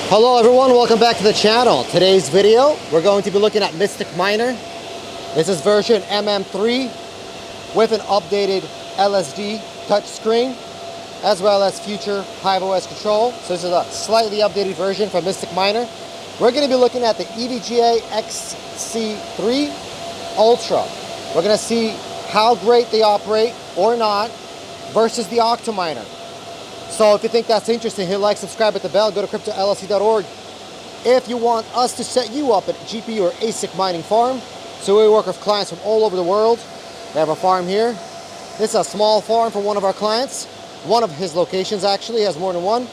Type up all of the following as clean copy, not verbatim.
Hello everyone, welcome back to the channel. Today's video, we're going to be looking at Mystic Miner. This is version MM3 with an updated LSD touchscreen, as well as future hiveos control. So this is a slightly updated version for Mystic Miner. We're going to be looking at the EVGA XC3 Ultra. We're going to see how great they operate or not versus the Octo miner. So if you think that's interesting, hit like, subscribe, hit the bell, go to cryptollc.org. If you want us to set you up at GPU or ASIC mining farm, so we work with clients from all over the world. We have a farm here. This is a small farm for one of our clients. One of his locations actually has more than one.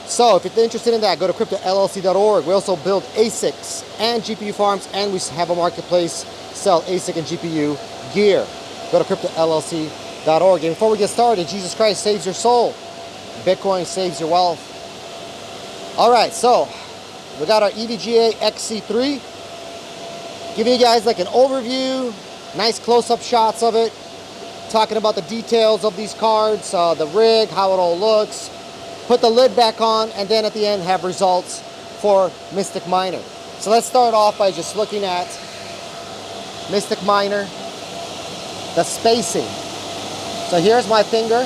So if you're interested in that, go to cryptollc.org. We also build ASICs and GPU farms, and we have a marketplace, sell ASIC and GPU gear. Go to cryptollc.org. And before we get started, Jesus Christ saves your soul. Bitcoin saves your wealth. Alright, so we got our EVGA XC3. Giving you guys like an overview, nice close-up shots of it, talking about the details of these cards, the rig, how it all looks, put the lid back on, and then at the end have results for Mystic Miner. So let's start off by just looking at Mystic Miner, the spacing. So here's my finger.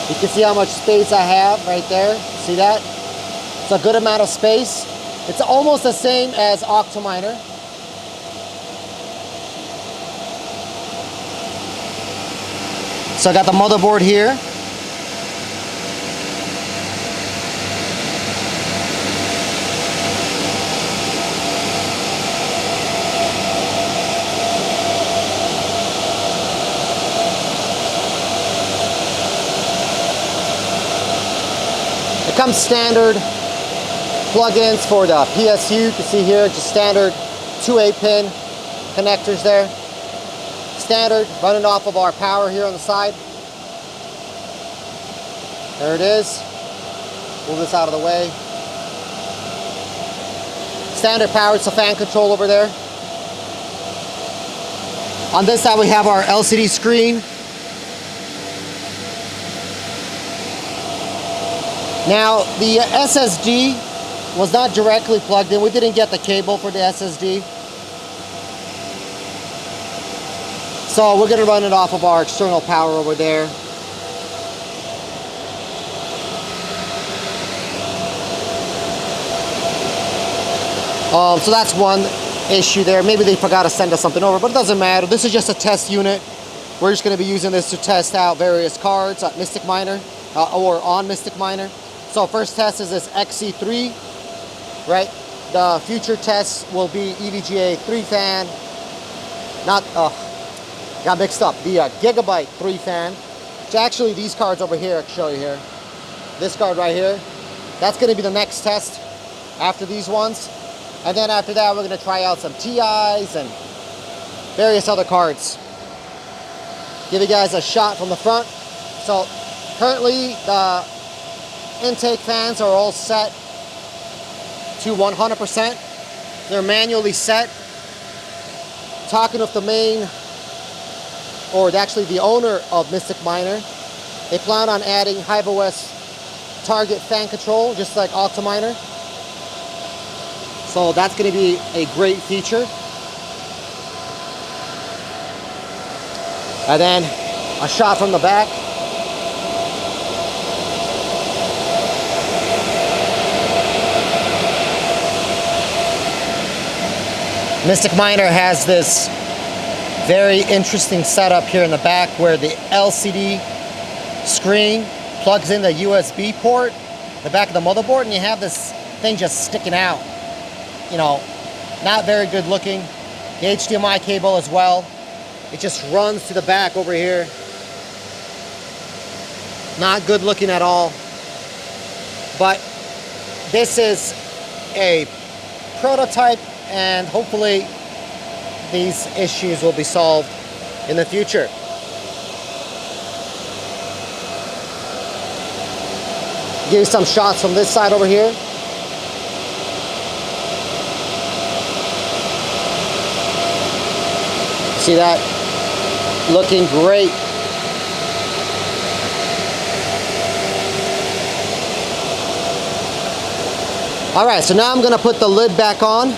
You can see how much space I have right there. See that? It's a good amount of space. It's almost the same as Octo miner. So I got the motherboard here. Comes standard plugins for the PSU. You can see here just standard 2A pin connectors there. Standard running off of our power here on the side. There it is. Move this out of the way. Standard power, it's a fan control over there. On this side we have our LCD screen. Now, the SSD was not directly plugged in. We didn't get the cable for the SSD. So we're going to run it off of our external power over there. So that's one issue there. Maybe they forgot to send us something over, but it doesn't matter. This is just a test unit. We're just going to be using this to test out various cards at Mystic Miner or on Mystic Miner. So first test is this XC3, right? The future test will be EVGA 3 fan, got mixed up, the Gigabyte 3 fan, which actually these cards over here, I can show you here. This card right here, that's gonna be the next test after these ones. And then after that, we're gonna try out some TIs and various other cards. Give you guys a shot from the front. So currently, the intake fans are all set to 100%. They're manually set. Talking with the main, or actually the owner of Mystic Miner, they plan on adding hiveos target fan control, just like Octo miner. So that's going to be a great feature. And then a shot from the back. Mystic Miner has this very interesting setup here in the back where the LCD screen plugs in the USB port, the back of the motherboard, and you have this thing just sticking out. You know, not very good looking. The HDMI cable as well. It just runs to the back over here. Not good looking at all. But this is a prototype, and hopefully these issues will be solved in the future. Give you some shots from this side over here. See that? Looking great. All right, so now I'm gonna put the lid back on,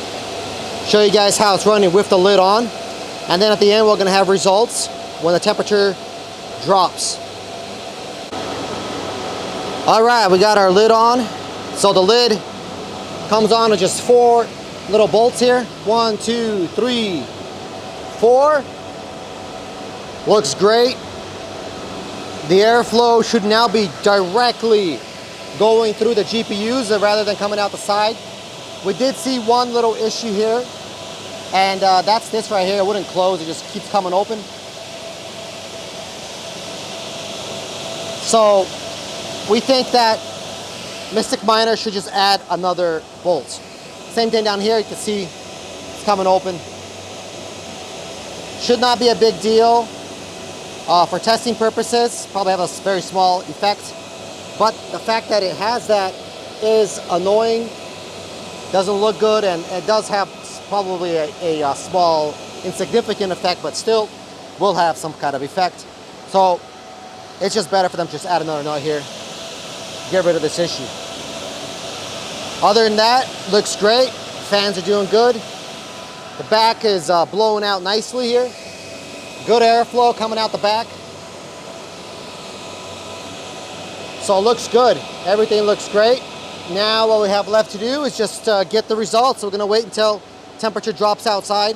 show you guys how it's running with the lid on, and then at the end we're gonna have results when the temperature drops. All right, we got our lid on. So the lid comes on with just 4 little bolts here. 1, 2, 3, 4. Looks great. The airflow should now be directly going through the GPUs rather than coming out the side. We did see one little issue here, and that's this right here. It wouldn't close, it just keeps coming open. So we think that Mystic Miner should just add another bolt. Same thing down here, you can see it's coming open. Should not be a big deal. For testing purposes, probably have a very small effect. But the fact that it has that is annoying, doesn't look good, and it does have probably a small, insignificant effect, but still will have some kind of effect. So it's just better for them to just add another nut here, get rid of this issue. Other than that, looks great. Fans are doing good. The back is blowing out nicely here. Good airflow coming out the back. So it looks good. Everything looks great. Now what we have left to do is just get the results. So we're gonna wait until temperature drops outside,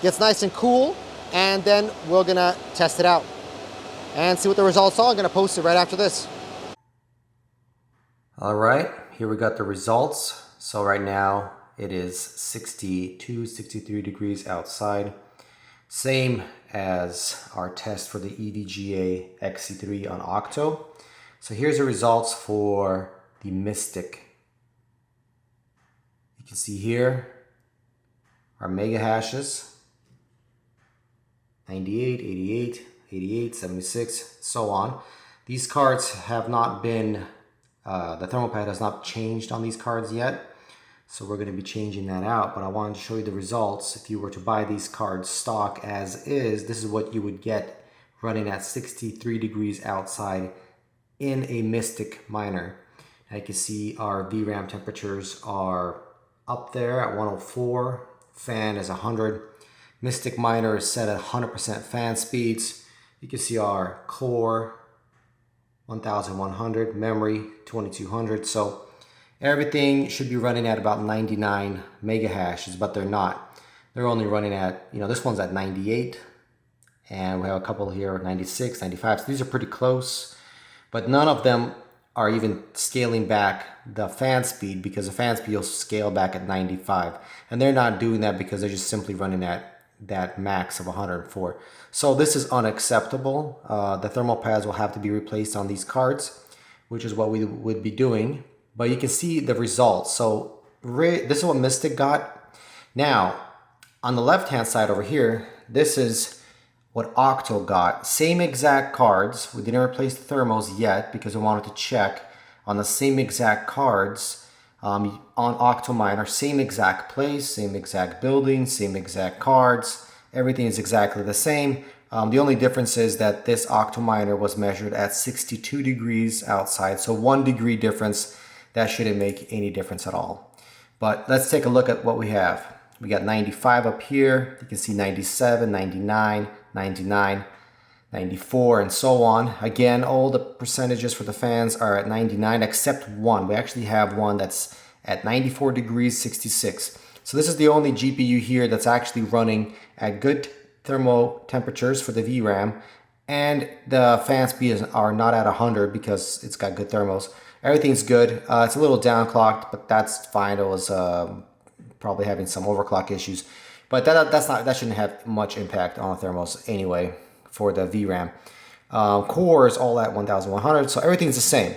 gets nice and cool, and then we're gonna test it out and see what the results are. I'm gonna post it right after this. All right, here we got the results. So right now it is 62, 63 degrees outside. Same as our test for the EVGA XC3 on Octo. So here's the results for the Mystic. You can see here our mega hashes, 98, 88, 88, 76, so on. These cards have not been, the thermal pad has not changed on these cards yet. So we're going to be changing that out, but I wanted to show you the results. If you were to buy these cards stock as is, this is what you would get running at 63 degrees outside in a Mystic Miner. Now you can see our VRAM temperatures are up there at 104, fan is 100. Mystic Miner is set at 100% fan speeds. You can see our core 1100, memory 2200. So everything should be running at about 99 mega hashes, but they're not. They're only running at, this one's at 98, and we have a couple here 96, 95. So these are pretty close, but none of them are even scaling back the fan speed, because the fan speed will scale back at 95. And they're not doing that because they're just simply running at that max of 104. So this is unacceptable. The thermal pads will have to be replaced on these cards, which is what we would be doing. But you can see the results. So this is what Mystic got. Now, on the left-hand side over here, this is what Octo got. Same exact cards. We didn't replace the thermals yet because we wanted to check on the same exact cards on Octo Miner. Same exact place, same exact building, same exact cards. Everything is exactly the same. The only difference is that this Octo Miner was measured at 62 degrees outside. So 1 degree difference. That shouldn't make any difference at all. But let's take a look at what we have. We got 95 up here. You can see 97, 99, 99, 94, and so on. Again, all the percentages for the fans are at 99 except one. We actually have one that's at 94 degrees 66. So this is the only GPU here that's actually running at good thermal temperatures for the VRAM, and the fan speeds are not at 100 because it's got good thermals. Everything's good. It's a little downclocked, but that's fine. It was probably having some overclock issues, but that shouldn't have much impact on the thermals anyway for the VRAM. Core is all at 1100, so everything's the same.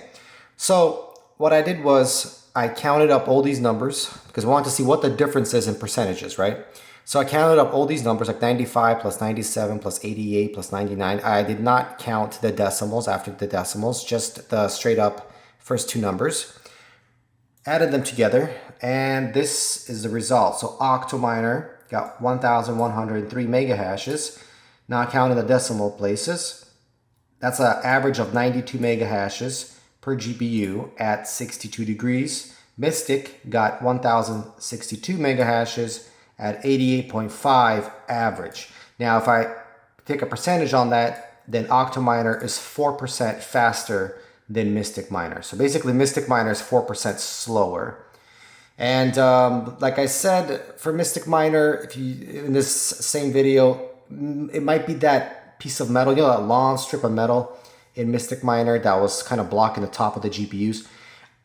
So what I did was I counted up all these numbers because I wanted to see what the difference is in percentages, right? So I counted up all these numbers, like 95 plus 97 plus 88 plus 99. I did not count the decimals after the decimals, just the straight up first two numbers. Added them together, and this is the result. So Octo Miner got 1,103 mega hashes. Now counting the decimal places, that's an average of 92 mega hashes per GPU at 62 degrees. Mystic got 1062 mega hashes at 88.5 average. Now, if I take a percentage on that, then Octominer is 4% faster than Mystic Miner. So basically, Mystic Miner is 4% slower. And like I said, for Mystic Miner, if you in this same video, it might be that piece of metal, you know, that long strip of metal in Mystic Miner that was kind of blocking the top of the GPUs.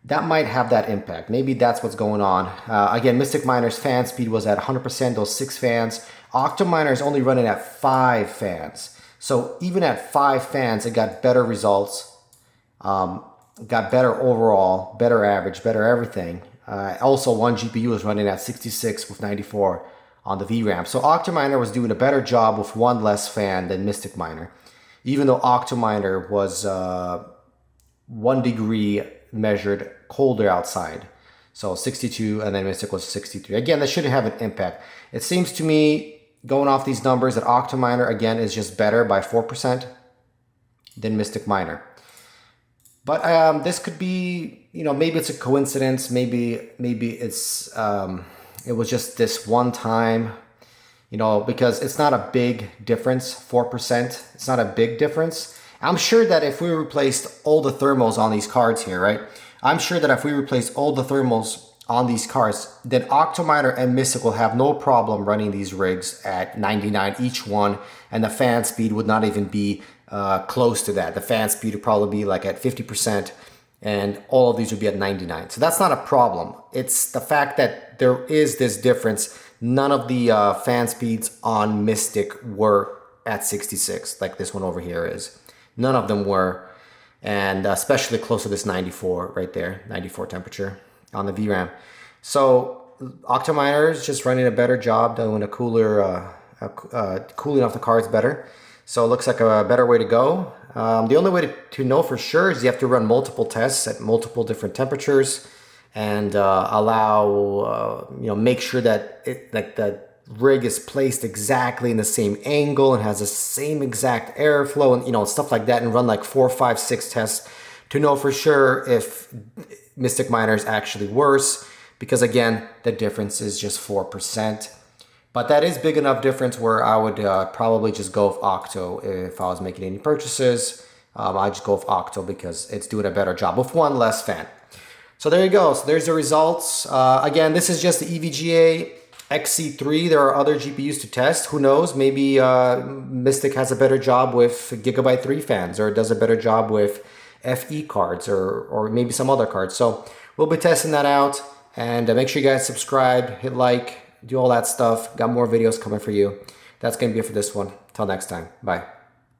That might have that impact. Maybe that's what's going on. Again, Mystic Miner's fan speed was at 100%, those 6 fans. Octominer is only running at 5 fans. So even at 5 fans, it got better results, got better overall, better average, better everything. Also, one GPU was running at 66 with 94 on the VRAM. So Octominer was doing a better job with 1 less fan than Mystic Miner, even though Octominer was 1 degree measured colder outside. So 62, and then Mystic was 63. Again, that shouldn't have an impact. It seems to me, going off these numbers, that Octominer, again, is just better by 4% than Mystic Miner. But this could be, you know, maybe it's a coincidence. Maybe it's it was just this one time, you know, because it's not a big difference, 4%. It's not a big difference. I'm sure that if we replaced all the thermals on these cards here, right? I'm sure that if we replaced all the thermals on these cards, then Octominer and Mystic will have no problem running these rigs at 99 each one, and the fan speed would not even be close to that. The fan speed would probably be like at 50%, and all of these would be at 99. So that's not a problem. It's the fact that there is this difference. None of the fan speeds on Mystic were at 66, like this one over here is. None of them were, and especially close to this 94 right there, 94 temperature on the VRAM. So Octominer is just running a better job, doing a cooler, cooling off the cards better. So it looks like a better way to go. The only way to know for sure is you have to run multiple tests at multiple different temperatures and allow, you know, make sure that the rig is placed exactly in the same angle and has the same exact airflow and, you know, stuff like that, and run like 4, 5, 6 tests to know for sure if Mystic Miner is actually worse, because again, the difference is just 4%. But that is big enough difference where I would probably just go with Octo if I was making any purchases. I'd just go with Octo because it's doing a better job with 1 less fan. So there you go. So there's the results. Again, this is just the EVGA XC3. There are other GPUs to test. Who knows? Maybe Mystic has a better job with Gigabyte 3 fans, or does a better job with FE cards, or maybe some other cards. So we'll be testing that out. And make sure you guys subscribe, hit like, do all that stuff. Got more videos coming for you. That's going to be it for this one. Till next time. Bye.